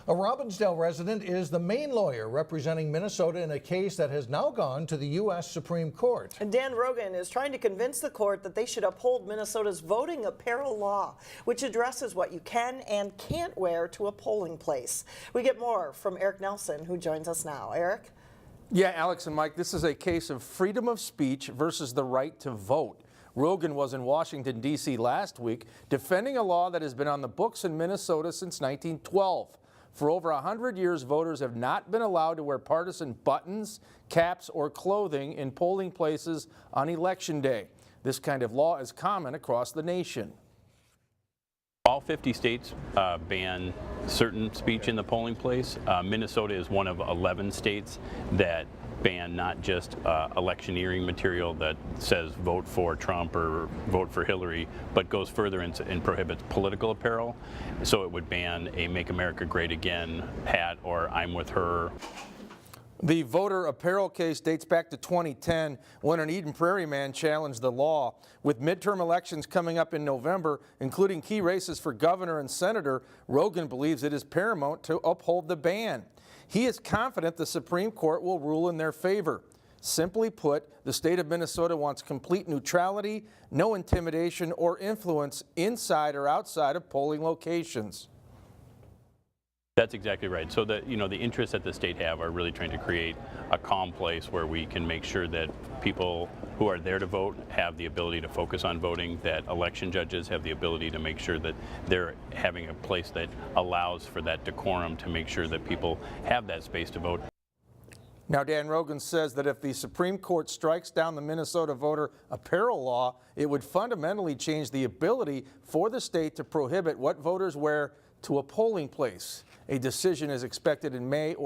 A Robbinsdale resident is the main lawyer representing Minnesota in a case that has now gone to the U.S. Supreme Court. And Dan Rogan is trying to convince the court that they should uphold Minnesota's voting apparel law, which addresses what you can and can't wear to a polling place. We get more from Eric Nelson, who joins us now. Eric? Yeah, Alex and Mike, this is a case of freedom of speech versus the right to vote. Rogan was in Washington, D.C. last week defending a law that has been on the books in Minnesota since 1912. For over 100 years, voters have not been allowed to wear partisan buttons, caps, or clothing in polling places on Election Day. This kind of law is common across the nation. All 50 states ban certain speech in the polling place. Minnesota is one of 11 states that ban not just electioneering material that says vote for Trump or vote for Hillary, but goes further and prohibits political apparel. So it would ban a Make America Great Again hat or I'm with her. The voter apparel case dates back to 2010 when an Eden Prairie man challenged the law. With midterm elections coming up in November, including key races for governor and senator, Rogan believes it is paramount to uphold the ban. He is confident the Supreme Court will rule in their favor. Simply put, the state of Minnesota wants complete neutrality, no intimidation or influence inside or outside of polling locations. That's exactly right. So the interests that the state have are really trying to create a calm place where we can make sure that people who are there to vote have the ability to focus on voting, that election judges have the ability to make sure that they're having a place that allows for that decorum to make sure that people have that space to vote. Now, Dan Rogan says that if the Supreme Court strikes down the Minnesota voter apparel law, it would fundamentally change the ability for the state to prohibit what voters wear to a polling place. A decision is expected in May or